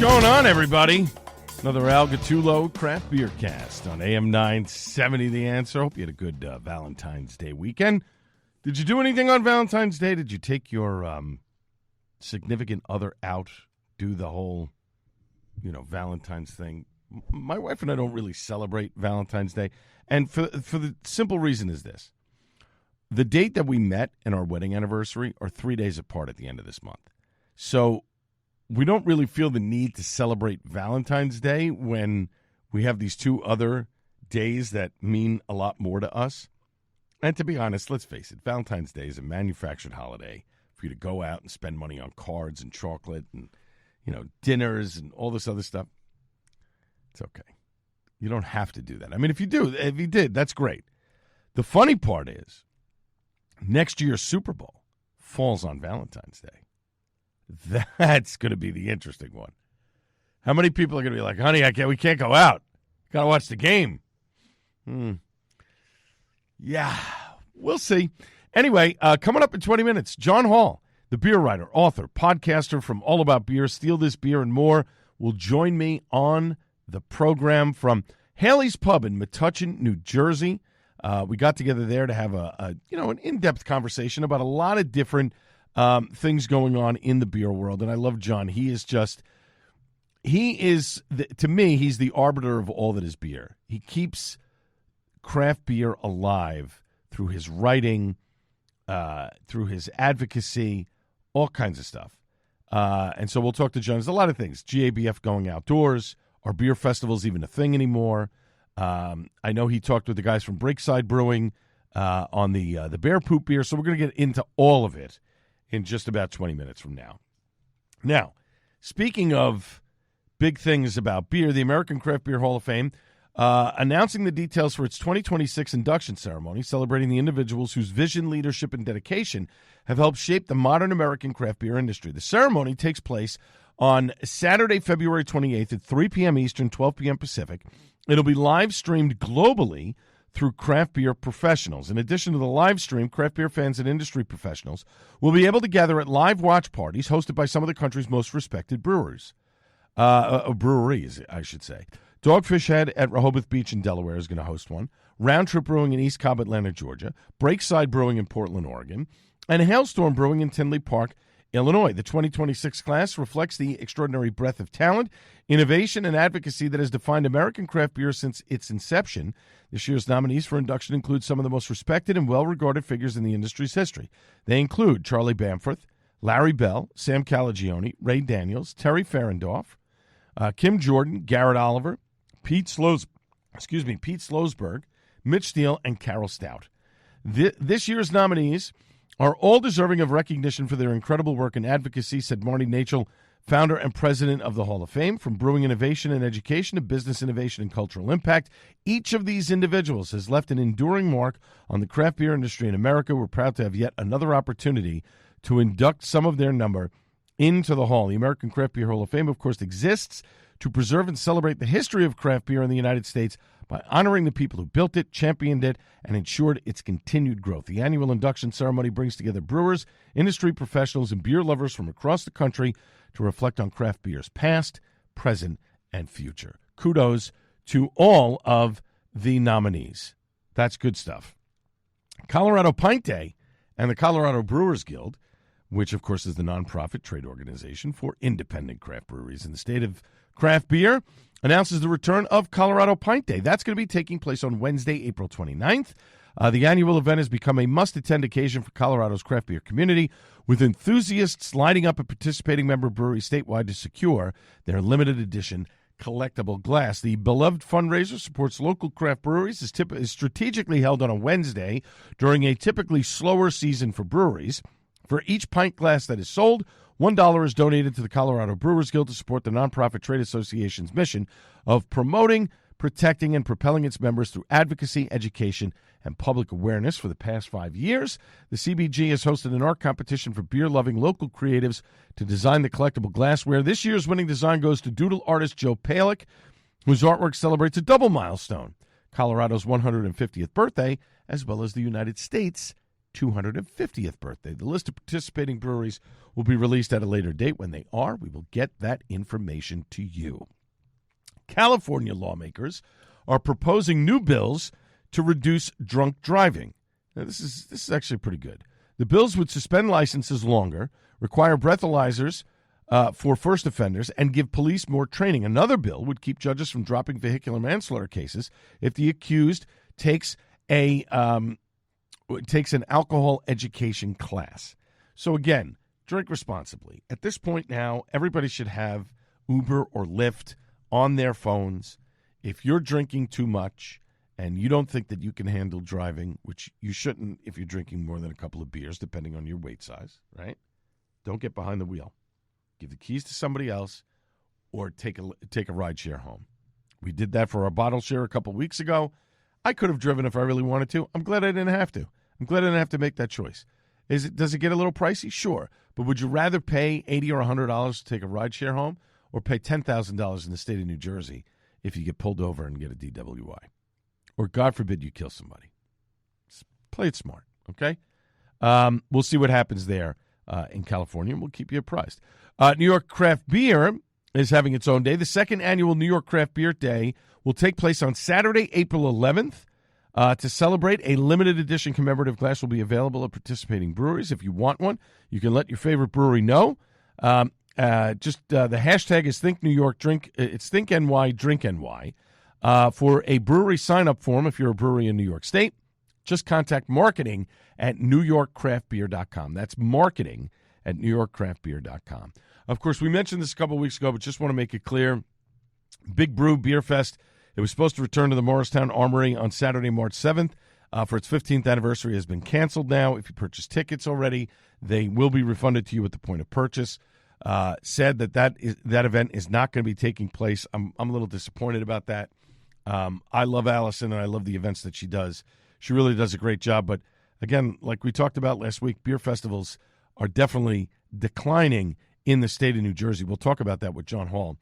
going on, everybody? Another Al Gattulo Craft Beer Cast on AM 970 The Answer. Hope you had a good Valentine's Day weekend. Did you do anything on Valentine's Day? Did you take your significant other out, do the whole, Valentine's thing? My wife and I don't really celebrate Valentine's Day, and for the simple reason is this. The date that we met and our wedding anniversary are 3 days apart at the end of this month. So we don't really feel the need to celebrate Valentine's Day when we have these two other days that mean a lot more to us. And to be honest, let's face it, Valentine's Day is a manufactured holiday for you to go out and spend money on cards and chocolate and, dinners and all this other stuff. It's okay. You don't have to do that. I mean, if you did, that's great. The funny part is next year's Super Bowl falls on Valentine's Day. That's going to be the interesting one. How many people are going to be like, honey, we can't go out. Got to watch the game. Yeah, we'll see. Anyway, coming up in 20 minutes, John Holl, the beer writer, author, podcaster from All About Beer, Steal This Beer, and more, will join me on the program from Haileys Pub in Metchuen, New Jersey. We got together there to have an in-depth conversation about a lot of different things going on in the beer world, and I love John. To me, he's the arbiter of all that is beer. He keeps craft beer alive through his writing, through his advocacy, all kinds of stuff. And so we'll talk to John. There's a lot of things. GABF going outdoors. Are beer festivals even a thing anymore? I know he talked with the guys from Breakside Brewing on the Bear Poop beer, so we're going to get into all of it in just about 20 minutes from now. Now, speaking of big things about beer, the American Craft Beer Hall of Fame announcing the details for its 2026 induction ceremony, celebrating the individuals whose vision, leadership, and dedication have helped shape the modern American craft beer industry. The ceremony takes place on Saturday, February 28th at 3 p.m. Eastern, 12 p.m. Pacific. It'll be live streamed globally through Craft Beer Professionals. In addition to the live stream, craft beer fans and industry professionals will be able to gather at live watch parties hosted by some of the country's most respected breweries, I should say. Dogfish Head at Rehoboth Beach in Delaware is going to host one. Round Trip Brewing in East Cobb, Atlanta, Georgia. Breakside Brewing in Portland, Oregon. And Hailstorm Brewing in Tinley Park, Illinois. The 2026 class reflects the extraordinary breadth of talent, innovation, and advocacy that has defined American craft beer since its inception. This year's nominees for induction include some of the most respected and well-regarded figures in the industry's history. They include Charlie Bamforth, Larry Bell, Sam Calagione, Ray Daniels, Terry Ferendorf, Kim Jordan, Garrett Oliver, Pete Slosberg, Mitch Steele, and Carol Stout. This year's nominees are all deserving of recognition for their incredible work and advocacy, said Marty Nachel, founder and president of the Hall of Fame. From brewing innovation and education to business innovation and cultural impact, each of these individuals has left an enduring mark on the craft beer industry in America. We're proud to have yet another opportunity to induct some of their number into the Hall. The American Craft Beer Hall of Fame, of course, exists to preserve and celebrate the history of craft beer in the United States by honoring the people who built it, championed it, and ensured its continued growth. The annual induction ceremony brings together brewers, industry professionals, and beer lovers from across the country to reflect on craft beer's past, present, and future. Kudos to all of the nominees. That's good stuff. Colorado Pint Day and the Colorado Brewers Guild, which, of course, is the nonprofit trade organization for independent craft breweries in the state of craft beer, announces the return of Colorado Pint Day. That's going to be taking place on Wednesday, April 29th. The annual event has become a must-attend occasion for Colorado's craft beer community, with enthusiasts lining up at participating member breweries statewide to secure their limited edition collectible glass. The beloved fundraiser supports local craft breweries, is strategically held on a Wednesday during a typically slower season for breweries. For each pint glass that is sold, $1 is donated to the Colorado Brewers Guild to support the nonprofit trade association's mission of promoting, protecting, and propelling its members through advocacy, education, and public awareness. For the past 5 years, the CBG has hosted an art competition for beer-loving local creatives to design the collectible glassware. This year's winning design goes to doodle artist Joe Palick, whose artwork celebrates a double milestone, Colorado's 150th birthday, as well as the United States' 250th birthday. The list of participating breweries will be released at a later date. When they are, we will get that information to you. California lawmakers are proposing new bills to reduce drunk driving. Now, this is actually pretty good. The bills would suspend licenses longer, require breathalyzers for first offenders, and give police more training. Another bill would keep judges from dropping vehicular manslaughter cases if the accused takes an alcohol education class. So again, drink responsibly. At this point now, everybody should have Uber or Lyft on their phones. If you're drinking too much and you don't think that you can handle driving, which you shouldn't if you're drinking more than a couple of beers, depending on your weight size, right? Don't get behind the wheel. Give the keys to somebody else or take a ride share home. We did that for our bottle share a couple weeks ago. I could have driven if I really wanted to. I'm glad I didn't have to. I'm glad I didn't have to make that choice. Does it get a little pricey? Sure. But would you rather pay $80 or $100 to take a ride share home or pay $10,000 in the state of New Jersey if you get pulled over and get a DWI? Or, God forbid, you kill somebody. Play it smart, okay? We'll see what happens there in California, and we'll keep you apprised. New York Craft Beer is having its own day. The second annual New York Craft Beer Day will take place on Saturday, April 11th. To celebrate, a limited edition commemorative glass will be available at participating breweries. If you want one, you can let your favorite brewery know. The hashtag is Think New York Drink. It's Think NY Drink NY. For a brewery sign-up form, if you're a brewery in New York State, just contact marketing at newyorkcraftbeer.com. That's marketing at newyorkcraftbeer.com. Of course, we mentioned this a couple of weeks ago, but just want to make it clear. Big Brew Beer Fest. It was supposed to return to the Morristown Armory on Saturday, March 7th. For its 15th anniversary, has been canceled now. If you purchase tickets already, they will be refunded to you at the point of purchase. Said that event is not going to be taking place. I'm a little disappointed about that. I love Allison, and I love the events that she does. She really does a great job. But, again, like we talked about last week, beer festivals are definitely declining in the state of New Jersey. We'll talk about that with John Holl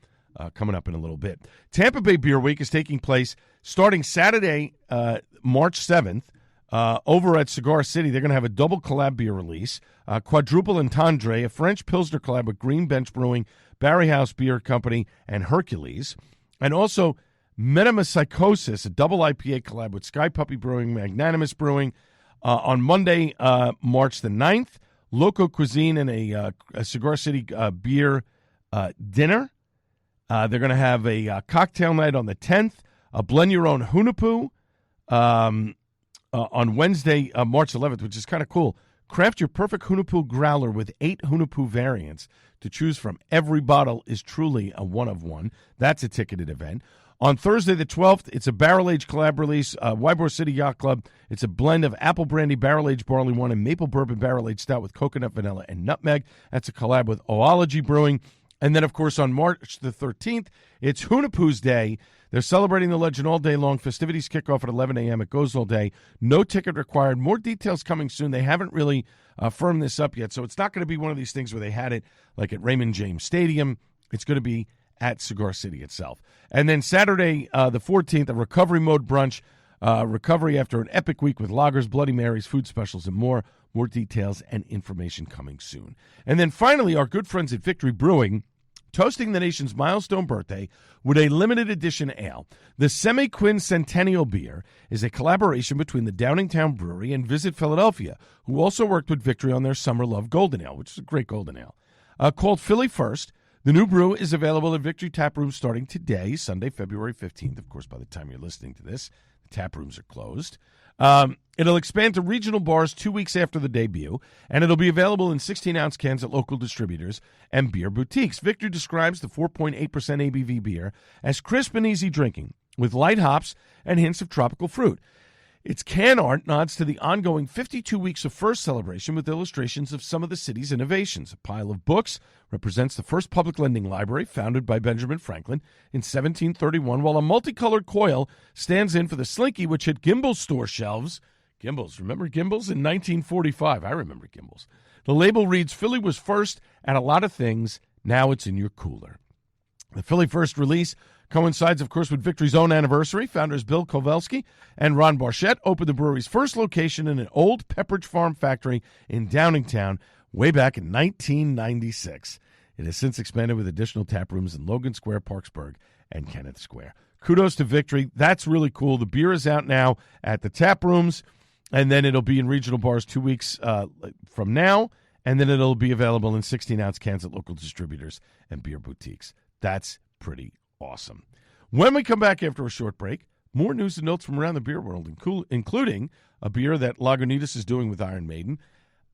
coming up in a little bit. Tampa Bay Beer Week is taking place starting Saturday, March 7th, over at Cigar City. They're going to have a double collab beer release, Quadruple Entendre, a French Pilsner collab with Green Bench Brewing, Barry House Beer Company, and Hercules, and also Metempsychosis, a double IPA collab with Sky Puppy Brewing, Magnanimous Brewing. On Monday, March the 9th, Loco Cuisine and a Cigar City beer dinner. They're going to have a cocktail night on the 10th, a blend your own Hunapu on Wednesday, March 11th, which is kind of cool. Craft your perfect Hunapu growler with 8 Hunapu variants to choose from. Every bottle is truly a one-of-one. That's a ticketed event. On Thursday the 12th, it's a barrel-aged collab release, Ybor City Yacht Club. It's a blend of apple brandy barrel-aged barley wine and maple bourbon barrel-aged stout with coconut, vanilla, and nutmeg. That's a collab with Oology Brewing. And then, of course, on March the 13th, it's Hunapu's Day. They're celebrating the legend all day long. Festivities kick off at 11 a.m. It goes all day. No ticket required. More details coming soon. They haven't really firmed this up yet, so it's not going to be one of these things where they had it like at Raymond James Stadium. It's going to be at Cigar City itself. And then Saturday, the 14th, a recovery mode brunch. Recovery after an epic week with lagers, Bloody Marys, food specials, and more. More details and information coming soon. And then finally, our good friends at Victory Brewing, toasting the nation's milestone birthday with a limited edition ale. The Semi-Quin Centennial Beer is a collaboration between the Downingtown Brewery and Visit Philadelphia, who also worked with Victory on their Summer Love Golden Ale, which is a great golden ale. Called Philly First, the new brew is available at Victory Tap Room starting today, Sunday, February 15th. Of course, by the time you're listening to this, the tap rooms are closed. It'll expand to regional bars 2 weeks after the debut, and it'll be available in 16-ounce cans at local distributors and beer boutiques. Victory describes the 4.8% ABV beer as crisp and easy drinking, with light hops and hints of tropical fruit. Its can art nods to the ongoing 52 Weeks of First celebration with illustrations of some of the city's innovations. A pile of books represents the first public lending library founded by Benjamin Franklin in 1731, while a multicolored coil stands in for the Slinky, which hit Gimbel's store shelves. Gimbel's, remember Gimbel's? In 1945. I remember Gimbel's. The label reads, Philly was first at a lot of things. Now it's in your cooler. The Philly First release Coincides, of course, with Victory's own anniversary. Founders Bill Kowalski and Ron Barchett opened the brewery's first location in an old Pepperidge Farm factory in Downingtown way back in 1996. It has since expanded with additional tap rooms in Logan Square, Parksburg, and Kenneth Square. Kudos to Victory. That's really cool. The beer is out now at the tap rooms, and then it'll be in regional bars 2 weeks from now, and then it'll be available in 16-ounce cans at local distributors and beer boutiques. That's pretty awesome. When we come back after a short break, more news and notes from around the beer world, including a beer that Lagunitas is doing with Iron Maiden,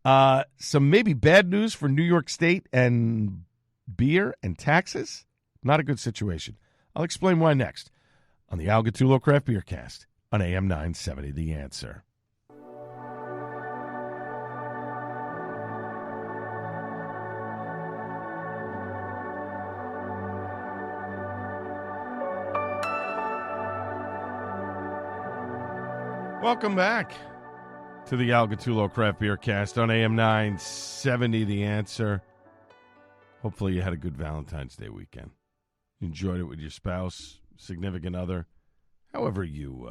some maybe bad news for New York State and beer and taxes. Not a good situation. I'll explain why next on the Al Gattullo Craft Beer Cast on AM 970 The Answer. Welcome back to the Al Gattullo Craft Beer Cast on AM 970 The Answer. Hopefully you had a good Valentine's Day weekend. You enjoyed it with your spouse, significant other, however you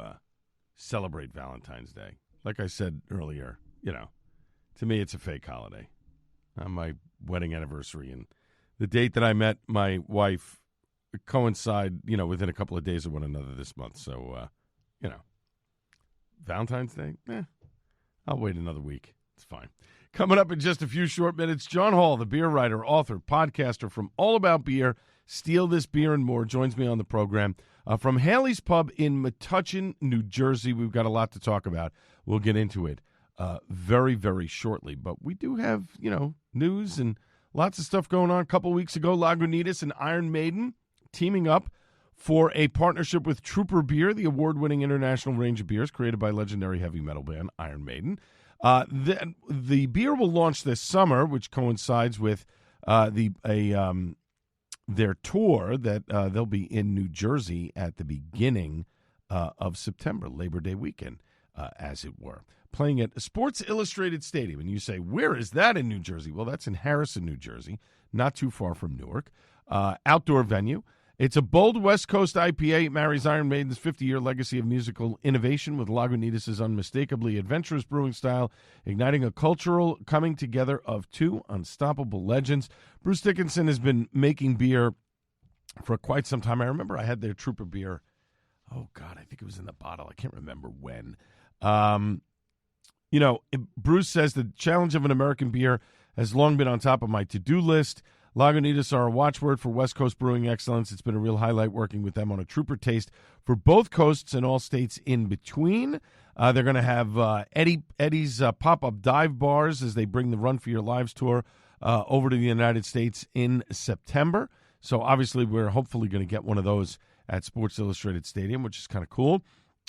celebrate Valentine's Day. Like I said earlier, to me it's a fake holiday. My wedding anniversary and the date that I met my wife coincide, within a couple of days of one another this month. So, Valentine's Day, I'll wait another week. It's fine. Coming up in just a few short minutes, John Holl, the beer writer, author, podcaster from All About Beer, Steal This Beer and More, joins me on the program from Haileys Pub in Metchuen, New Jersey. We've got a lot to talk about. We'll get into it very, very shortly. But we do have, news and lots of stuff going on. A couple weeks ago, Lagunitas and Iron Maiden teaming up for a partnership with Trooper Beer, the award-winning international range of beers created by legendary heavy metal band Iron Maiden. The beer will launch this summer, which coincides with their tour that they'll be in New Jersey at the beginning of September, Labor Day weekend, as it were, playing at Sports Illustrated Stadium. And you say, where is that in New Jersey? Well, that's in Harrison, New Jersey, not too far from Newark. Outdoor venue. It's a bold West Coast IPA. It marries Iron Maiden's 50-year legacy of musical innovation with Lagunitas' unmistakably adventurous brewing style, igniting a cultural coming together of two unstoppable legends. Bruce Dickinson has been making beer for quite some time. I remember I had their Trooper beer. Oh, God, I think it was in the bottle. I can't remember when. Bruce says the challenge of an American beer has long been on top of my to-do list. Lagunitas are a watchword for West Coast brewing excellence. It's been a real highlight working with them on a Trooper taste for both coasts and all states in between. They're going to have Eddie's pop-up dive bars as they bring the Run for Your Lives tour over to the United States in September. So obviously we're hopefully going to get one of those at Sports Illustrated Stadium, which is kind of cool.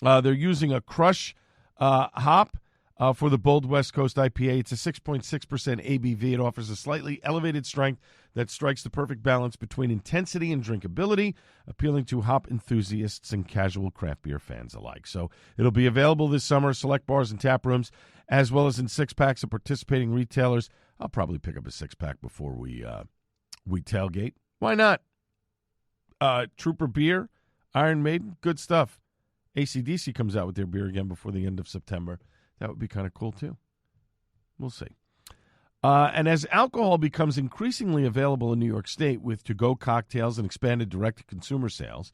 They're using a crush hop for the bold West Coast IPA. It's a 6.6% ABV. It offers a slightly elevated strength that strikes the perfect balance between intensity and drinkability, appealing to hop enthusiasts and casual craft beer fans alike. So it'll be available this summer, select bars and tap rooms, as well as in six-packs of participating retailers. I'll probably pick up a six-pack before we tailgate. Why not? Trooper Beer, Iron Maiden, good stuff. AC/DC comes out with their beer again before the end of September. That would be kind of cool, too. We'll see. And as alcohol becomes increasingly available in New York State with to-go cocktails and expanded direct-to-consumer sales,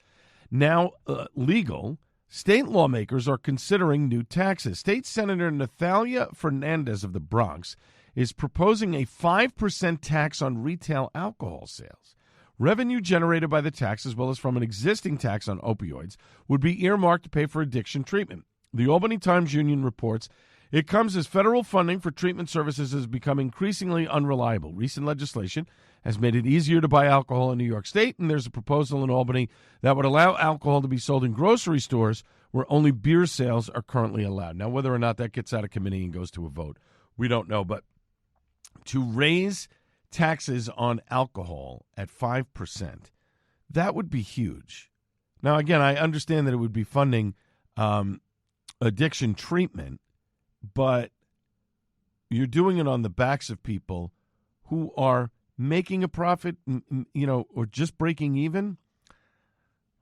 now legal, state lawmakers are considering new taxes. State Senator Nathalia Fernandez of the Bronx is proposing a 5% tax on retail alcohol sales. Revenue generated by the tax, as well as from an existing tax on opioids, would be earmarked to pay for addiction treatment. The Albany Times-Union reports it comes as federal funding for treatment services has become increasingly unreliable. Recent legislation has made it easier to buy alcohol in New York State, and there's a proposal in Albany that would allow alcohol to be sold in grocery stores where only beer sales are currently allowed. Now, whether or not that gets out of committee and goes to a vote, we don't know. But to raise taxes on alcohol at 5%, that would be huge. Now, again, I understand that it would be funding addiction treatment, but you're doing it on the backs of people who are making a profit, or just breaking even.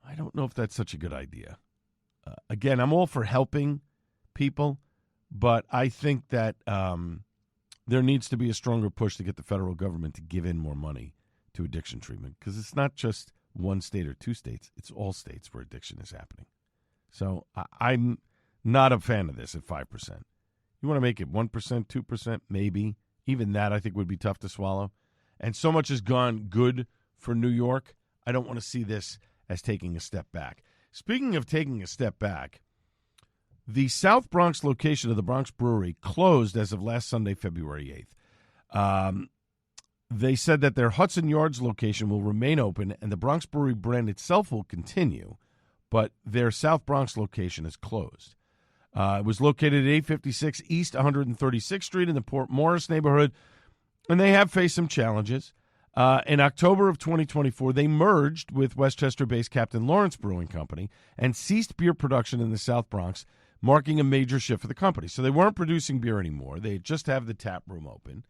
I don't know if that's such a good idea. Again, I'm all for helping people, but I think that there needs to be a stronger push to get the federal government to give in more money to addiction treatment, because it's not just one state or two states. It's all states where addiction is happening. So I'm not a fan of this at 5%. You want to make it 1%, 2%, maybe. Even that I think would be tough to swallow. And so much has gone good for New York. I don't want to see this as taking a step back. Speaking of taking a step back, the South Bronx location of the Bronx Brewery closed as of last Sunday, February 8th. They said that their Hudson Yards location will remain open and the Bronx Brewery brand itself will continue, but their South Bronx location is closed. It was located at 856 East 136th Street in the Port Morris neighborhood, and they have faced some challenges. In October of 2024, they merged with Westchester-based Captain Lawrence Brewing Company and ceased beer production in the South Bronx, marking a major shift for the company. So they weren't producing beer anymore. They just have the tap room open.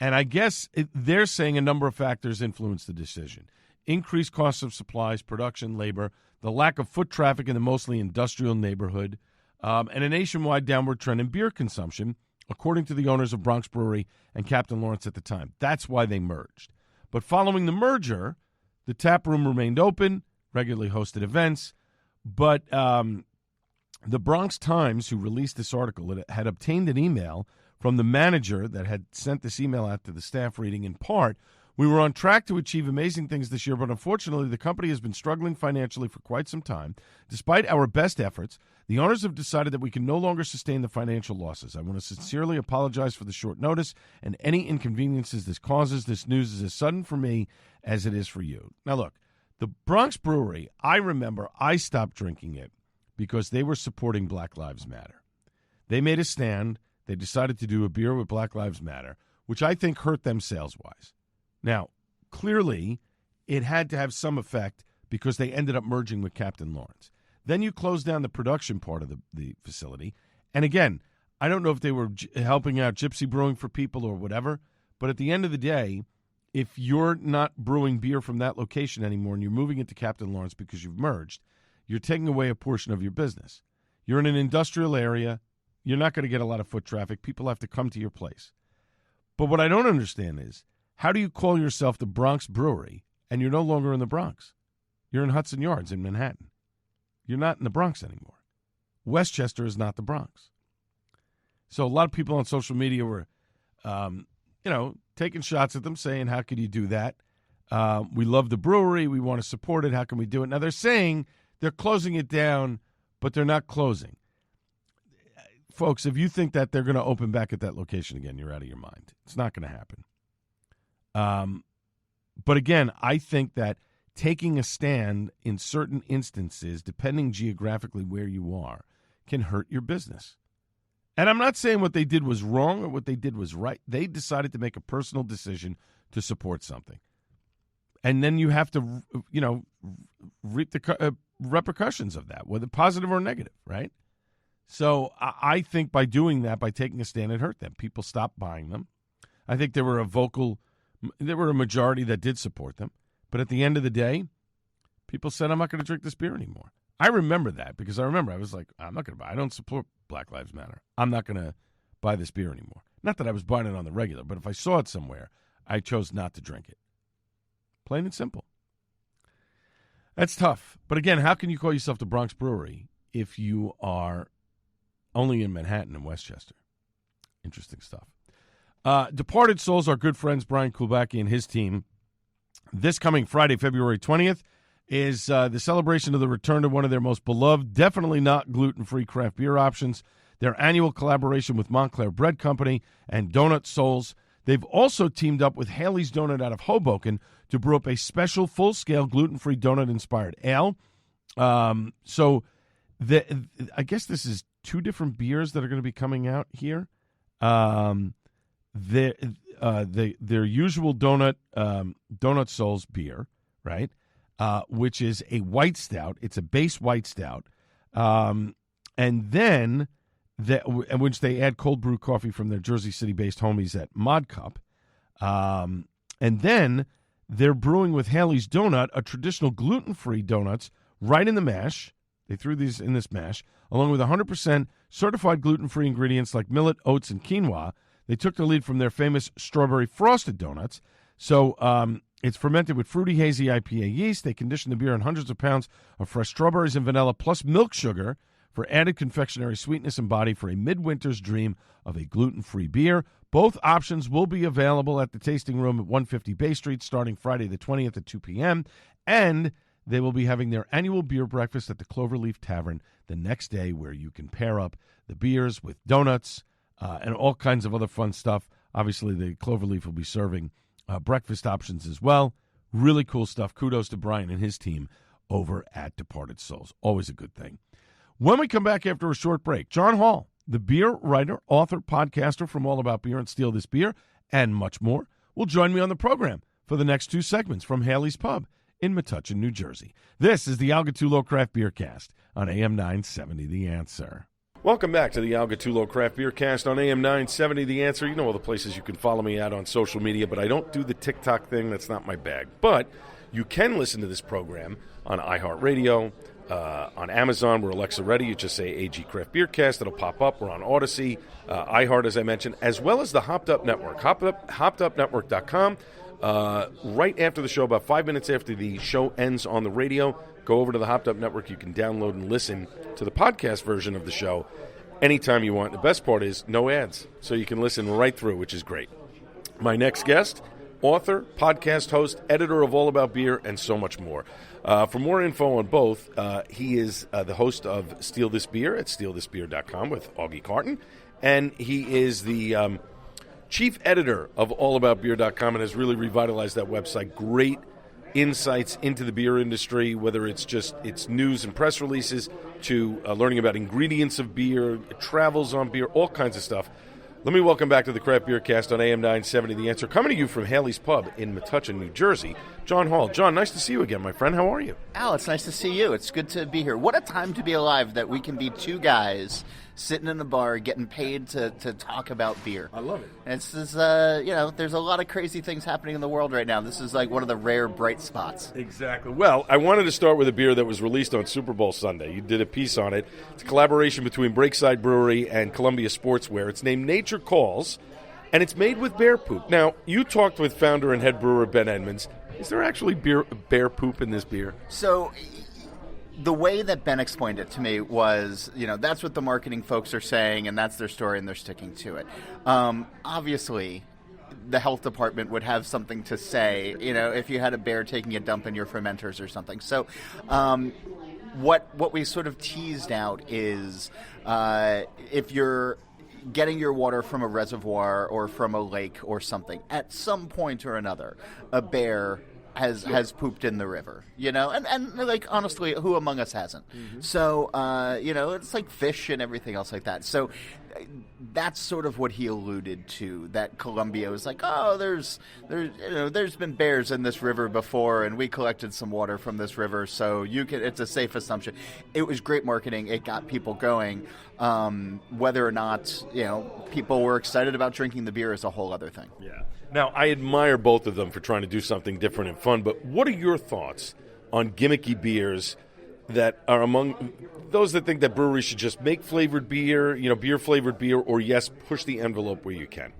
And I guess they're saying a number of factors influenced the decision. Increased costs of supplies, production, labor, the lack of foot traffic in the mostly industrial neighborhood, and a nationwide downward trend in beer consumption, according to the owners of Bronx Brewery and Captain Lawrence at the time. That's why they merged. But following the merger, the tap room remained open, regularly hosted events, but the Bronx Times, who released this article, had obtained an email from the manager that had sent this email out to the staff reading, in part, "We were on track to achieve amazing things this year, but unfortunately the company has been struggling financially for quite some time. Despite our best efforts, the owners have decided that we can no longer sustain the financial losses. I want to sincerely apologize for the short notice and any inconveniences this causes. This news is as sudden for me as it is for you." Now look, the Bronx Brewery, I remember I stopped drinking it because they were supporting Black Lives Matter. They made a stand. They decided to do a beer with Black Lives Matter, which I think hurt them sales-wise. Now, clearly, it had to have some effect because they ended up merging with Captain Lawrence. Then you close down the production part of the facility. And again, I don't know if they were helping out Gypsy Brewing for people or whatever, but at the end of the day, if you're not brewing beer from that location anymore and you're moving it to Captain Lawrence because you've merged, you're taking away a portion of your business. You're in an industrial area. You're not going to get a lot of foot traffic. People have to come to your place. But what I don't understand is, how do you call yourself the Bronx Brewery and you're no longer in the Bronx? You're in Hudson Yards in Manhattan. You're not in the Bronx anymore. Westchester is not the Bronx. So a lot of people on social media were, taking shots at them, saying, how could you do that? We love the brewery. We want to support it. How can we do it? Now they're saying they're closing it down, but they're not closing. Folks, if you think that they're going to open back at that location again, you're out of your mind. It's not going to happen. But again, I think that taking a stand in certain instances, depending geographically where you are, can hurt your business. And I'm not saying what they did was wrong or what they did was right. They decided to make a personal decision to support something. And then you have to, reap the repercussions of that, whether positive or negative, right? So I think by doing that, by taking a stand, it hurt them. People stopped buying them. I think there were a majority that did support them. But at the end of the day, people said, I'm not going to drink this beer anymore. I remember that because I was like, I'm not going to buy it. I don't support Black Lives Matter. I'm not going to buy this beer anymore. Not that I was buying it on the regular, but if I saw it somewhere, I chose not to drink it. Plain and simple. That's tough. But again, how can you call yourself the Bronx Brewery if you are only in Manhattan and Westchester? Interesting stuff. Departed souls, our good friends Brian Kulbacki and his team, this coming Friday, February 20th, is the celebration of the return to one of their most beloved, definitely not gluten-free craft beer options, their annual collaboration with Montclair Bread Company and Donut Souls. They've also teamed up with Haileys Donut out of Hoboken to brew up a special full-scale gluten-free donut-inspired ale. So I guess this is two different beers that are going to be coming out here. Their usual Donut Souls beer, right, which is a white stout. It's a base white stout. And then, in which they add cold brew coffee from their Jersey City-based homies at Mod Cup. And then they're brewing with Haileys Donut, a traditional gluten-free donuts right in the mash. They threw these in this mash, along with 100% certified gluten-free ingredients like millet, oats, and quinoa. They took the lead from their famous strawberry frosted donuts. So it's fermented with fruity, hazy IPA yeast. They condition the beer in hundreds of pounds of fresh strawberries and vanilla, plus milk sugar for added confectionery sweetness and body for a midwinter's dream of a gluten-free beer. Both options will be available at the tasting room at 150 Bay Street starting Friday the 20th at 2 p.m., and they will be having their annual beer breakfast at the Cloverleaf Tavern the next day, where you can pair up the beers with donuts and all kinds of other fun stuff. Obviously, the Cloverleaf will be serving breakfast options as well. Really cool stuff. Kudos to Brian and his team over at Departed Souls. Always a good thing. When we come back after a short break, John Holl, the beer writer, author, podcaster from All About Beer and Steal This Beer, and much more, will join me on the program for the next two segments from Haileys Pub in Metuchen, New Jersey. This is the Algatulo Craft Beer Cast on AM 970 The Answer. Welcome back to the Algatulo Craft Beer Cast on AM 970 The Answer. You know all the places you can follow me at on social media, but I don't do the TikTok thing. That's not my bag. But you can listen to this program on iHeartRadio, on Amazon. We're Alexa ready. You just say AG Craft Beer Cast. It'll pop up. We're on Odyssey, iHeart, as I mentioned, as well as the Hopped Up Network, hoppedupnetwork.com. Right after the show, about 5 minutes after the show ends on the radio, go over to the Hopped Up Network. You can download and listen to the podcast version of the show anytime you want. The best part is no ads, so you can listen right through, which is great. My next guest, author, podcast host, editor of All About Beer, and so much more. For more info on both, he is the host of Steal This Beer at stealthisbeer.com with Augie Carton, and he is the chief editor of allaboutbeer.com and has really revitalized that website. Great insights into the beer industry, whether it's just its news and press releases to learning about ingredients of beer, travels on beer, all kinds of stuff. Let me welcome back to the Craft Beer Cast on AM 970 The Answer, coming to you from Haileys Pub in Metuchen, New Jersey, John Holl. John, nice to see you again, my friend. How are you? Al, it's nice to see you. It's good to be here. What a time to be alive that we can be two guys sitting in a bar getting paid to talk about beer. I love it. This is, there's a lot of crazy things happening in the world right now. This is like one of the rare bright spots. Exactly. Well, I wanted to start with a beer that was released on Super Bowl Sunday. You did a piece on it. It's a collaboration between Breakside Brewery and Columbia Sportswear. It's named Nature Calls, and it's made with bear poop. Now, you talked with founder and head brewer Ben Edmonds. Is there actually bear poop in this beer? So the way that Ben explained it to me was, that's what the marketing folks are saying, and that's their story, and they're sticking to it. Obviously, the health department would have something to say, if you had a bear taking a dump in your fermenters or something. So what we sort of teased out is if you're getting your water from a reservoir or from a lake or something, at some point or another, a bear has pooped in the river, and like, honestly, who among us hasn't? Mm-hmm. So, it's like fish and everything else like that. So that's sort of what he alluded to, that Columbia was like, oh, there's been bears in this river before, and we collected some water from this river, so it's a safe assumption. It was great marketing. It got people going. Whether or not, people were excited about drinking the beer is a whole other thing. Yeah. Now, I admire both of them for trying to do something different and fun, but what are your thoughts on gimmicky beers that are among those that think that breweries should just make flavored beer, beer-flavored beer, or, yes, push the envelope where you can?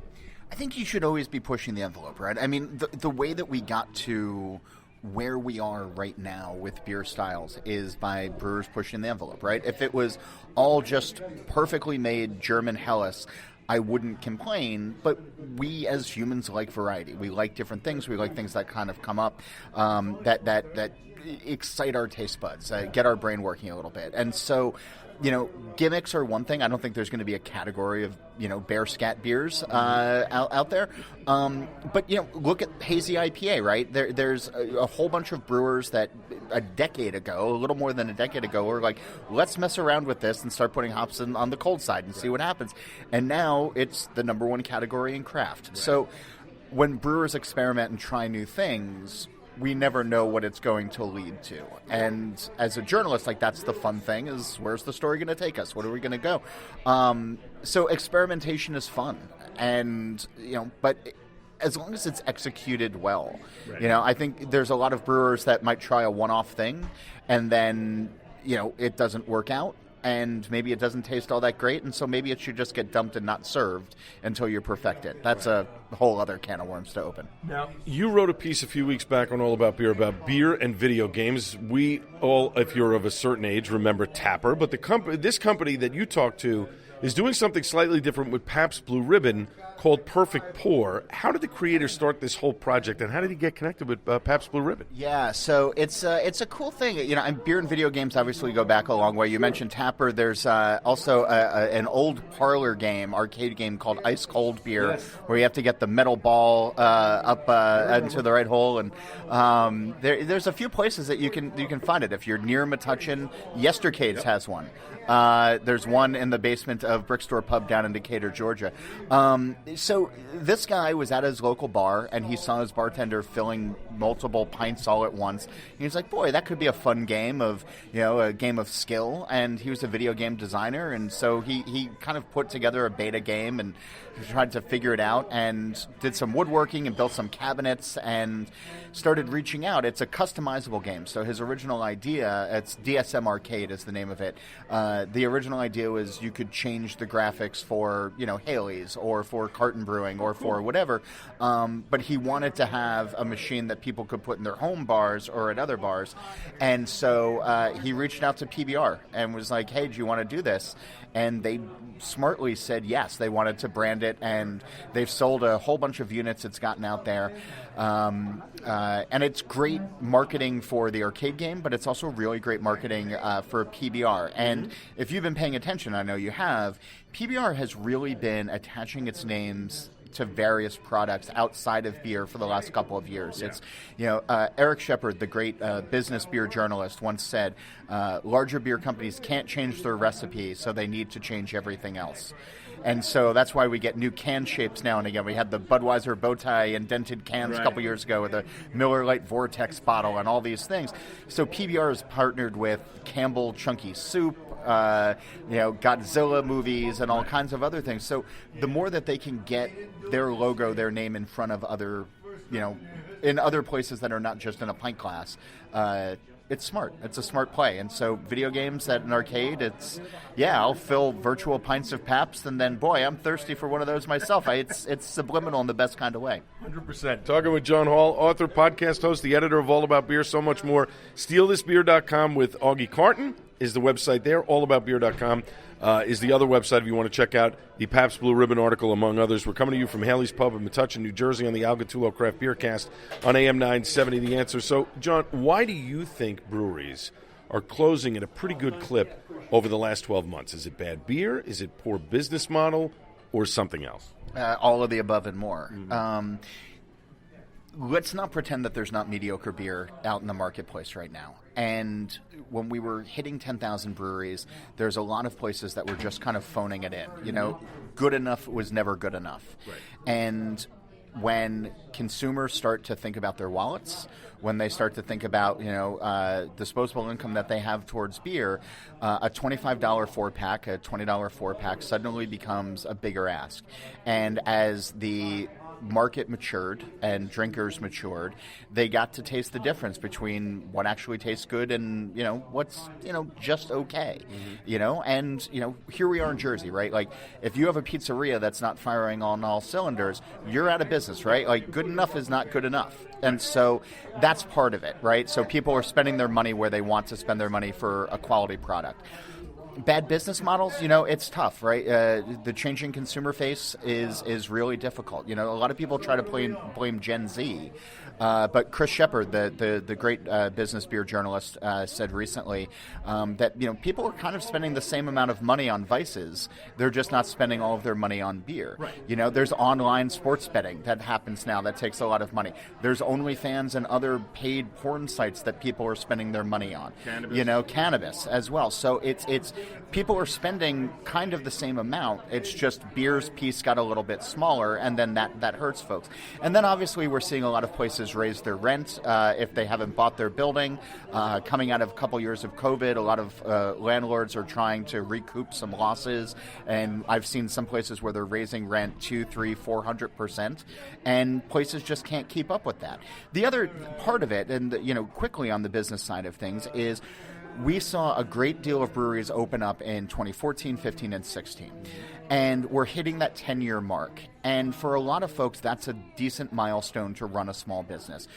I think you should always be pushing the envelope, right? I mean, the way that we got to where we are right now with beer styles is by brewers pushing the envelope, right? If it was all just perfectly made German Helles, I wouldn't complain, but we as humans like variety. We like different things. We like things that kind of come up that excite our taste buds, get our brain working a little bit. And so, gimmicks are one thing. I don't think there's going to be a category of, bear scat beers out there. But, look at hazy IPA, right? There's a whole bunch of brewers that a little more than a decade ago, were like, let's mess around with this and start putting hops on the cold side and see what happens. And now it's the number one category in craft. Right. So when brewers experiment and try new things, we never know what it's going to lead to. And as a journalist, that's the fun thing, is where's the story going to take us? Where are we going to go? So experimentation is fun. And, but as long as it's executed well. Right. You know, I think there's a lot of brewers that might try a one-off thing, and then, you know, it doesn't work out, and maybe it doesn't taste all that great, and so maybe it should just get dumped and not served until you perfect it. That's a whole other can of worms to open. Now, you wrote a piece a few weeks back on All About beer and video games. We all, if you're of a certain age, remember Tapper, but this company that you talked to is doing something slightly different with Pabst Blue Ribbon called Perfect Pour. How did the creator start this whole project, and how did he get connected with Pabst Blue Ribbon? Yeah, so it's a cool thing. You know, beer and video games obviously go back a long way. You mentioned Tapper. There's also an old parlor game, arcade game called Ice Cold Beer, yes, where you have to get the metal ball up into the right hole. And there's a few places that you can find it. If you're near Metchuen, Yestercades has one. There's one in the basement of Brickstore Pub down in Decatur, Georgia. So this guy was at his local bar, and he saw his bartender filling multiple pints all at once. He was like, boy, that could be a fun game of, you know, a game of skill. And he was a video game designer, and so he kind of put together a beta game and tried to figure it out and did some woodworking and built some cabinets and started reaching out. It's a customizable game. So his original idea, it's DSM Arcade is the name of it. The original idea was you could change the graphics for, you know, Haileys or for Carton Brewing or for whatever. But he wanted to have a machine that people could put in their home bars or at other bars. And so he reached out to PBR and was like, hey, do you want to do this? And they smartly said yes. They wanted to brand it, and they've sold a whole bunch of units. It's gotten out there. And it's great marketing for the arcade game, but it's also really great marketing for PBR. And if you've been paying attention, I know you have, PBR has really been attaching its names to various products outside of beer for the last couple of years. Yeah. It's, you know, Eric Shepard, the great business beer journalist, once said, larger beer companies can't change their recipe, so they need to change everything else. And so that's why we get new can shapes now and again. We had the Budweiser bow tie indented cans a couple years ago with a Miller Lite Vortex bottle and all these things. So PBR has partnered with Campbell Chunky Soup, you know, Godzilla movies and all kinds of other things. So the more that they can get their logo, their name in front of other, you know, in other places that are not just in a pint glass, it's smart. It's a smart play. And so video games at an arcade, it's, yeah, I'll fill virtual pints of Pabst, and then, boy, I'm thirsty for one of those myself. It's subliminal in the best kind of way. 100%. Talking with John Holl, author, podcast host, the editor of All About Beer, so much more. StealThisBeer.com with Augie Carton is the website there. AllAboutBeer.com is the other website if you want to check out the Pabst Blue Ribbon article, among others. We're coming to you from Haileys Pub in Metchuen, New Jersey, on the Algatulo Craft Beer Cast on AM 970, The Answer. So, John, why do you think breweries are closing at a pretty good clip over the last 12 months? Is it bad beer? Is it poor business model? Or something else? All of the above and more. Mm-hmm. Let's not pretend that there's not mediocre beer out in the marketplace right now. And when we were hitting 10,000 breweries, there's a lot of places that were just kind of phoning it in. You know, good enough was never good enough. Right. And when consumers start to think about their wallets, when they start to think about, you know, disposable income that they have towards beer, a $25 4-pack, a $20 4-pack suddenly becomes a bigger ask. And as the market matured and drinkers matured, they got to taste the difference between what actually tastes good and, you know, what's, you know, just okay. You know, and, you know, here we are in Jersey, right? Like, if you have a pizzeria that's not firing on all cylinders, you're out of business, right? Like, good enough is not good enough. And so that's part of it, right? So people are spending their money where they want to spend their money for a quality product. Bad business models, you know, it's tough, right? The changing consumer face is really difficult. You know, a lot of people try to blame Gen Z, but Chris Shepard, the great business beer journalist, said recently that, you know, people are kind of spending the same amount of money on vices. They're just not spending all of their money on beer. Right. You know, there's online sports betting that happens now that takes a lot of money. There's OnlyFans and other paid porn sites that people are spending their money on. Cannabis. You know, cannabis as well. So it's people are spending kind of the same amount. It's just beer's piece got a little bit smaller, and then that hurts folks. And then obviously we're seeing a lot of places raise their rent if they haven't bought their building. Coming out of a couple years of COVID, a lot of landlords are trying to recoup some losses, and I've seen some places where they're raising rent 200%, 300%, 400%, and places just can't keep up with that. The other part of it, and quickly on the business side of things, is we saw a great deal of breweries open up in 2014, 15, and 16. And we're hitting that 10-year mark. And for a lot of folks, that's a decent milestone to run a small business.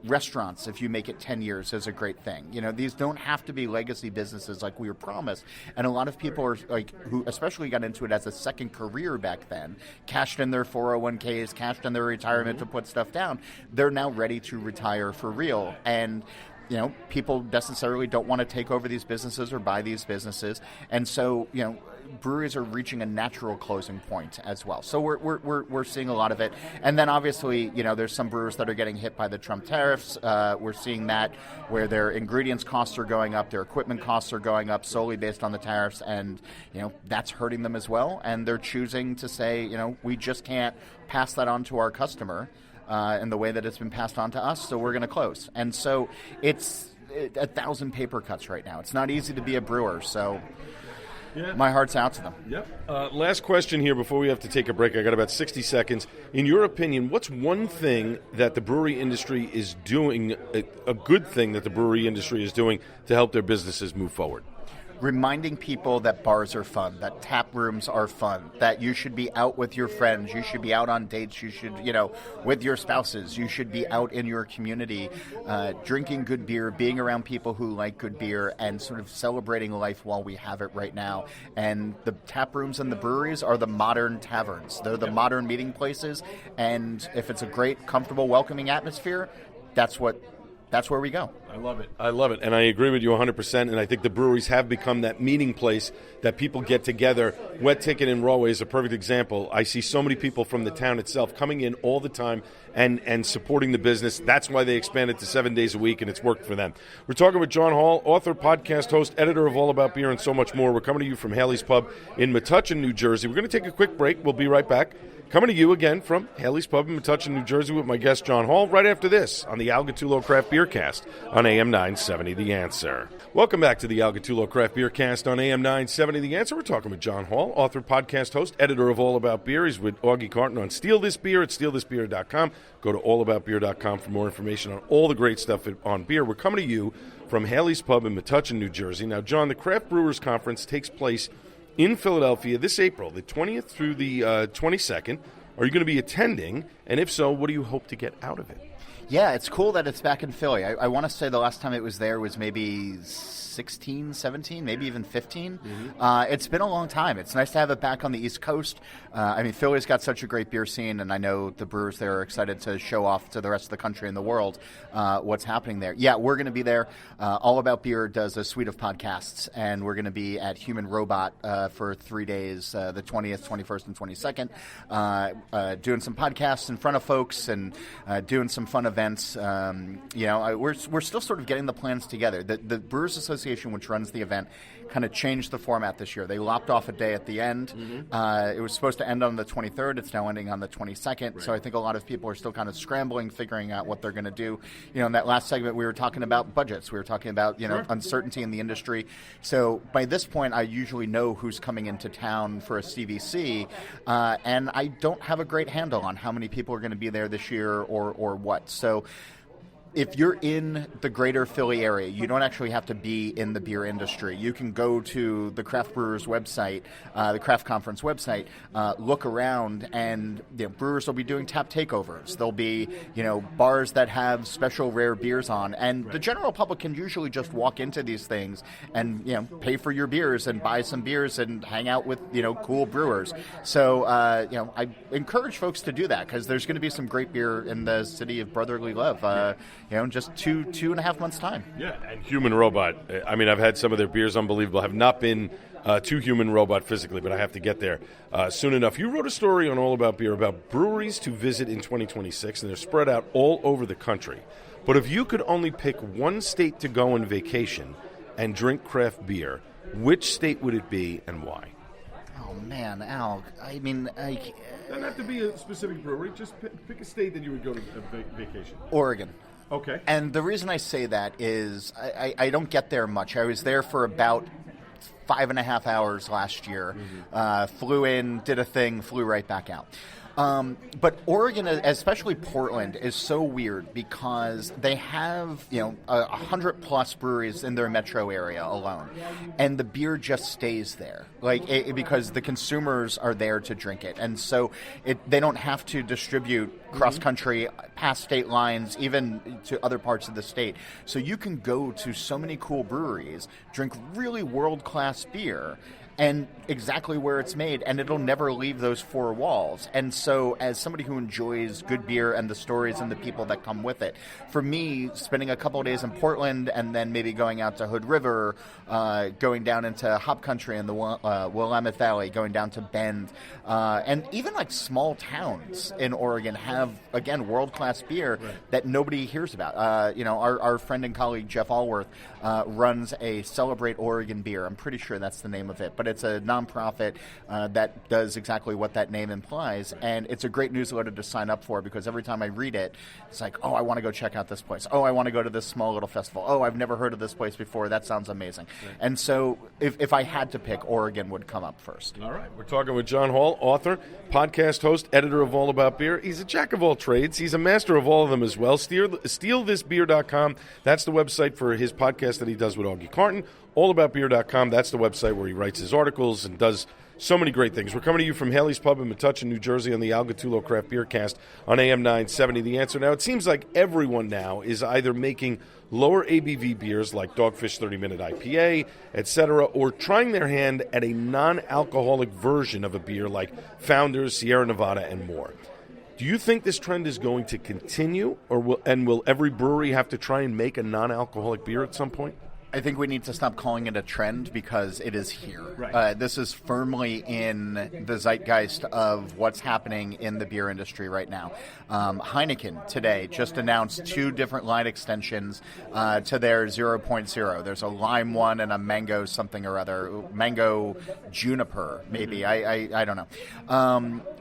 Restaurants, if you make it 10 years, is a great thing. These don't have to be legacy businesses like we were promised. And a lot of people are who especially got into it as a second career back then, cashed in their 401ks, cashed in their retirement to put stuff down. They're now ready to retire for real. And people necessarily don't want to take over these businesses or buy these businesses, and so breweries are reaching a natural closing point as well. So we're seeing a lot of it, and then obviously there's some brewers that are getting hit by the Trump tariffs. We're seeing that where their ingredients costs are going up, their equipment costs are going up solely based on the tariffs, and that's hurting them as well. And they're choosing to say we just can't pass that on to our customer. In the way that it's been passed on to us, so we're going to close. And so it's 1,000 paper cuts right now. It's not easy to be a brewer, so my heart's out to them. Yep. Last question here before we have to take a break. I got about 60 seconds. In your opinion, what's one thing that the brewery industry is doing, a good thing that the brewery industry is doing to help their businesses move forward? Reminding people that bars are fun, that tap rooms are fun, that you should be out with your friends, you should be out on dates, you should, with your spouses, you should be out in your community, drinking good beer, being around people who like good beer, and sort of celebrating life while we have it right now. And the tap rooms and the breweries are the modern taverns. They're the modern meeting places, and if it's a great, comfortable, welcoming atmosphere, that's where we go. I love it. And I agree with you 100%. And I think the breweries have become that meeting place that people get together. Wet Ticket in Rahway is a perfect example. I see so many people from the town itself coming in all the time and supporting the business. That's why they expanded to 7 days a week, and it's worked for them. We're talking with John Holl, author, podcast host, editor of All About Beer, and so much more. We're coming to you from Haileys Pub in Metchuen, New Jersey. We're going to take a quick break. We'll be right back. Coming to you again from Haileys Pub in Metchuen, New Jersey with my guest John Holl right after this on the Algatulo Craft Beer Cast on AM 970 The Answer. Welcome back to the Algatulo Craft Beer Cast on AM 970 The Answer. We're talking with John Holl, author, podcast host, editor of All About Beer. He's with Augie Carton on Steal This Beer at stealthisbeer.com. Go to allaboutbeer.com for more information on all the great stuff on beer. We're coming to you from Haileys Pub in Metchuen, New Jersey. Now, John, the Craft Brewers Conference takes place in Philadelphia this April, the 20th through the 22nd. Are you going to be attending? And if so, what do you hope to get out of it? Yeah, it's cool that it's back in Philly. I want to say the last time it was there was maybe 16, 17, maybe even 15. Mm-hmm. It's been a long time. It's nice to have it back on the East Coast. Philly's got such a great beer scene, and I know the brewers there are excited to show off to the rest of the country and the world what's happening there. Yeah, we're going to be there. All About Beer does a suite of podcasts, and we're going to be at Human Robot for 3 days, the 20th, 21st, and 22nd, doing some podcasts in front of folks and doing some fun events. We're still sort of getting the plans together. The Brewers Association, which runs the event, kind of changed the format this year. They lopped off a day at the end. Mm-hmm. It was supposed to end on the 23rd. It's now ending on the 22nd. Right. So I think a lot of people are still kind of scrambling, figuring out what they're going to do. In that last segment, we were talking about budgets. We were talking about, uncertainty in the industry. So by this point, I usually know who's coming into town for a CVC, and I don't have a great handle on how many people are going to be there this year or what. So if you're in the greater Philly area, you don't actually have to be in the beer industry. You can go to the Craft Brewers website, the Craft Conference website, look around, and brewers will be doing tap takeovers. There'll be, bars that have special rare beers on, and the general public can usually just walk into these things and, pay for your beers and buy some beers and hang out with, cool brewers. So, I encourage folks to do that because there's going to be some great beer in the city of brotherly love. Just two and a half months' time. Yeah, and Human Robot. I've had some of their beers unbelievable. Have not been to Human Robot physically, but I have to get there soon enough. You wrote a story on All About Beer about breweries to visit in 2026, and they're spread out all over the country. But if you could only pick one state to go on vacation and drink craft beer, which state would it be and why? Oh, man, Al. I mean, Doesn't have to be a specific brewery. Just pick a state that you would go to vacation. Oregon. Okay. And the reason I say that is I don't get there much. I was there for about 5.5 hours last year. Flew in, did a thing, flew right back out. But Oregon, especially Portland, is so weird because they have 100+ breweries in their metro area alone, and the beer just stays there, because the consumers are there to drink it, and so they don't have to distribute cross country, past state lines, even to other parts of the state. So you can go to so many cool breweries, drink really world class beer, and exactly where it's made, and it'll never leave those four walls. And so as somebody who enjoys good beer and the stories and the people that come with it, for me, spending a couple of days in Portland and then maybe going out to Hood River, going down into Hop Country in the Willamette Valley, going down to Bend, and even like small towns in Oregon have, again, world-class beer that nobody hears about. Our friend and colleague Jeff Allworth runs a Celebrate Oregon Beer. I'm pretty sure that's the name of it, but it's a nonprofit that does exactly what that name implies, and it's a great newsletter to sign up for because every time I read it, it's like, oh, I want to go check out this place. Oh, I want to go to this small little festival. Oh, I've never heard of this place before. That sounds amazing. Right. And so if I had to pick, Oregon would come up first. All right. We're talking with John Holl, author, podcast host, editor of All About Beer. He's a jack of all trades. He's a master of all of them as well. StealThisBeer.com. That's the website for his podcast that he does with Augie Carton. AllAboutBeer.com. That's the website where he writes his articles and does so many great things. We're coming to you from Haileys Pub in Metchuen, New Jersey on the Al Gattullo Craft Beer Cast on AM 970. The Answer. Now, it seems like everyone now is either making lower ABV beers like Dogfish 30-Minute IPA, etc., or trying their hand at a non-alcoholic version of a beer like Founders, Sierra Nevada, and more. Do you think this trend is going to continue, or will every brewery have to try and make a non-alcoholic beer at some point? I think we need to stop calling it a trend because it is here. Right. This is firmly in the zeitgeist of what's happening in the beer industry right now. Heineken today just announced 2 different line extensions to their 0.0. There's a lime one and a mango something or other, mango juniper maybe. I don't know.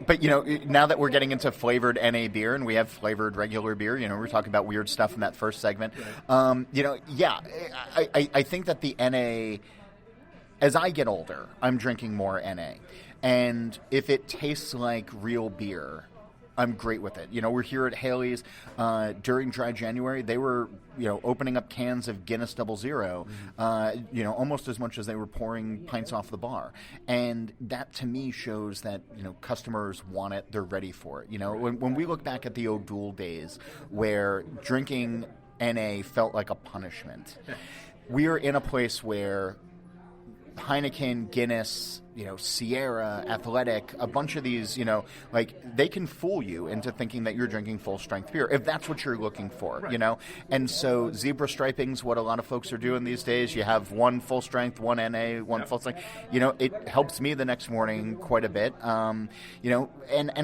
But now that we're getting into flavored NA beer and we have flavored regular beer, we're talking about weird stuff in that first segment. Right. I think that the NA, as I get older, I'm drinking more NA. And if it tastes like real beer, I'm great with it. We're here at Haileys during Dry January. They were, opening up cans of Guinness 00, almost as much as they were pouring pints off the bar. And that, to me, shows that, customers want it. They're ready for it. When we look back at the O'Doul days where drinking NA felt like a punishment, we are in a place where Heineken, Guinness, Sierra, Athletic, a bunch of these, they can fool you into thinking that you're drinking full-strength beer, if that's what you're looking for, right. And so zebra striping's what a lot of folks are doing these days. You have one full-strength, one NA, one full-strength. It helps me the next morning quite a bit, and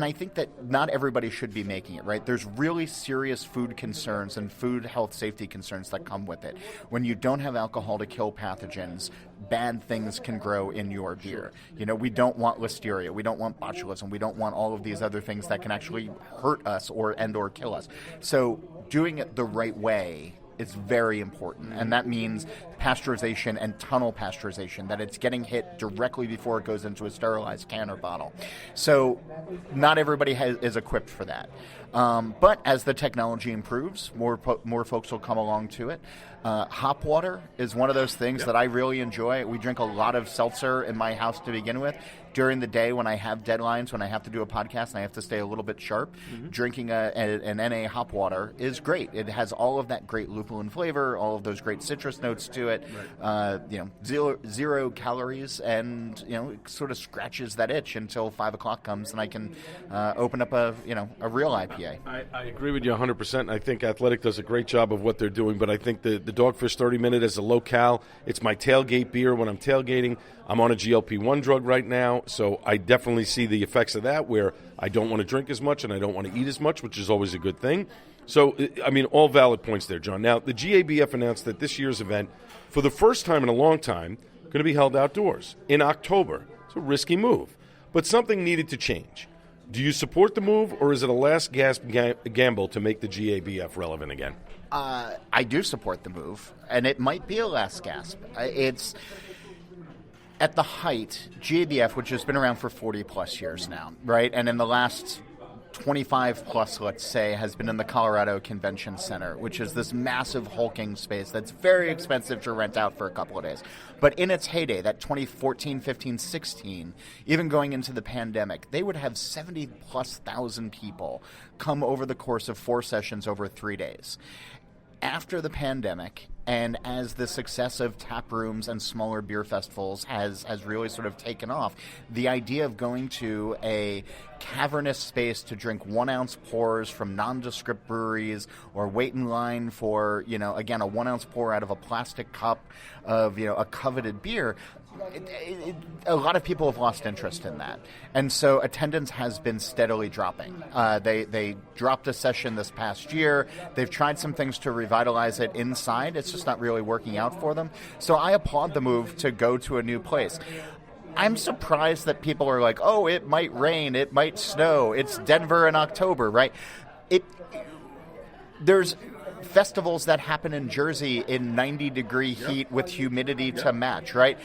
I think that not everybody should be making it, right? There's really serious food concerns and food health safety concerns that come with it. When you don't have alcohol to kill pathogens, bad things can grow in your beer. We don't want listeria, we don't want botulism, we don't want all of these other things that can actually hurt us or kill us. So doing it the right way is very important, and that means pasteurization and tunnel pasteurization, that it's getting hit directly before it goes into a sterilized can or bottle. So not everybody is equipped for that. But as the technology improves, more folks will come along to it. Hop water is one of those things that I really enjoy. We drink a lot of seltzer in my house to begin with. During the day when I have deadlines, when I have to do a podcast and I have to stay a little bit sharp, drinking an NA hop water is great. It has all of that great lupulin flavor, all of those great citrus notes to it, zero calories, and it sort of scratches that itch until 5 o'clock comes and I can open up a real IPA. I agree with you 100%. I think Athletic does a great job of what they're doing, but I think the Dogfish 30-Minute is a low-cal. It's my tailgate beer when I'm tailgating. I'm on a GLP-1 drug right now, so I definitely see the effects of that where I don't want to drink as much and I don't want to eat as much, which is always a good thing. So, all valid points there, John. Now, the GABF announced that this year's event, for the first time in a long time, going to be held outdoors in October. It's a risky move, but something needed to change. Do you support the move, or is it a last gasp gamble to make the GABF relevant again? I do support the move, and it might be a last gasp. It's at the height, GABF, which has been around for 40-plus years now, right? And in the last 25-plus, let's say, has been in the Colorado Convention Center, which is this massive hulking space that's very expensive to rent out for a couple of days. But in its heyday, that 2014, 15, 16, even going into the pandemic, they would have 70-plus thousand people come over the course of 4 sessions over 3 days. After the pandemic, and as the success of tap rooms and smaller beer festivals has really sort of taken off, the idea of going to a cavernous space to drink 1-ounce pours from nondescript breweries, or wait in line for, again, a 1-ounce pour out of a plastic cup of, a coveted beer, a lot of people have lost interest in that. And so attendance has been steadily dropping. They dropped a session this past year. They've tried some things to revitalize it inside. It's just not really working out for them. So I applaud the move to go to a new place. I'm surprised that people are like, oh, it might rain, it might snow, it's Denver in October, right? There's festivals that happen in Jersey in 90-degree heat with humidity to match, right?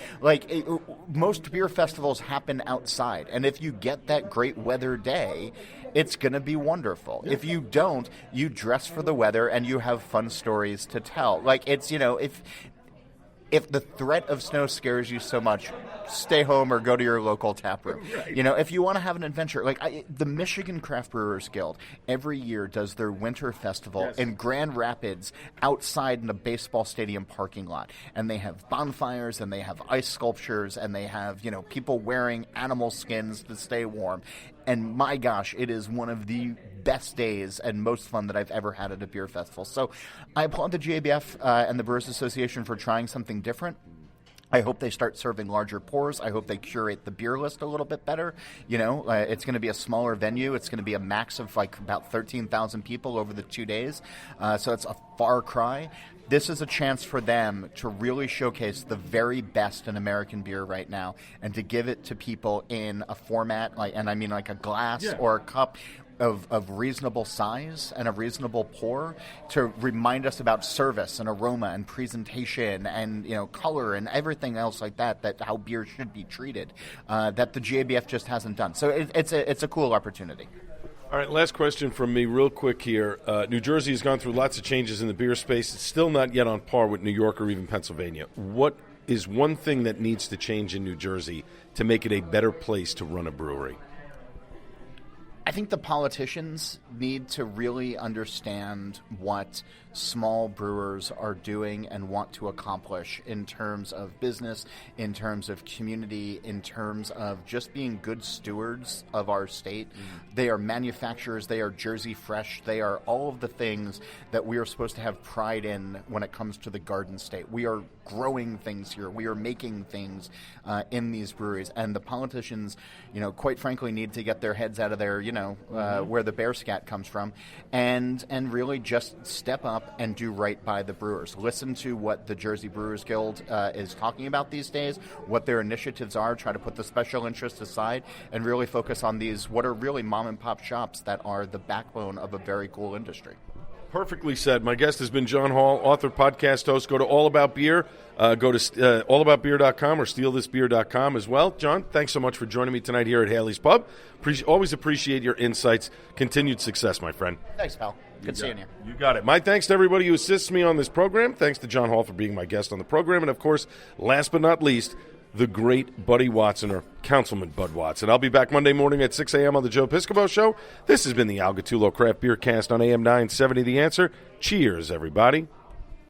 Most beer festivals happen outside, and if you get that great weather day, it's going to be wonderful. If you don't, you dress for the weather and you have fun stories to tell. If the threat of snow scares you so much, stay home or go to your local tap room. Right. If you want to have an adventure, the Michigan Craft Brewers Guild every year does their winter festival in Grand Rapids outside in a baseball stadium parking lot. And they have bonfires, and they have ice sculptures, and they have, people wearing animal skins to stay warm. And my gosh, it is one of the best days and most fun that I've ever had at a beer festival. So I applaud the GABF and the Brewers Association for trying something different. I hope they start serving larger pours. I hope they curate the beer list a little bit better. It's going to be a smaller venue. It's going to be a max of about 13,000 people over the 2 days. So it's a far cry. This is a chance for them to really showcase the very best in American beer right now, and to give it to people in a format, a glass or a cup of reasonable size and a reasonable pour, to remind us about service and aroma and presentation and color and everything else like that how beer should be treated, that the GABF just hasn't done. So it's a cool opportunity. All right, last question from me real quick here. New Jersey has gone through lots of changes in the beer space. It's still not yet on par with New York or even Pennsylvania. What is one thing that needs to change in New Jersey to make it a better place to run a brewery? I think the politicians need to really understand what small brewers are doing and want to accomplish in terms of business, in terms of community, in terms of just being good stewards of our state. They are manufacturers, they are Jersey fresh, they are all of the things that we are supposed to have pride in when it comes to the Garden State. We are growing things here, we are making things in these breweries, and the politicians, quite frankly, need to get their heads out of their, where the bear scat comes from, and really just step up and do right by the brewers. Listen to what the Jersey Brewers Guild is talking about these days, what their initiatives are, try to put the special interests aside, and really focus on these, what are really mom-and-pop shops that are the backbone of a very cool industry. Perfectly said. My guest has been John Holl, author, podcast host. Go to All About Beer. Go to allaboutbeer.com or stealthisbeer.com as well. John, thanks so much for joining me tonight here at Haileys Pub. Always appreciate your insights. Continued success, my friend. Thanks, pal. Good seeing you. You got it. My thanks to everybody who assists me on this program. Thanks to John Holl for being my guest on the program. And, of course, last but not least, the great Buddy Watson, or Councilman Bud Watson. I'll be back Monday morning at 6 a.m. on the Joe Piscopo Show. This has been the Al Gattullo Craft Beer Cast on AM 970 The Answer. Cheers, everybody.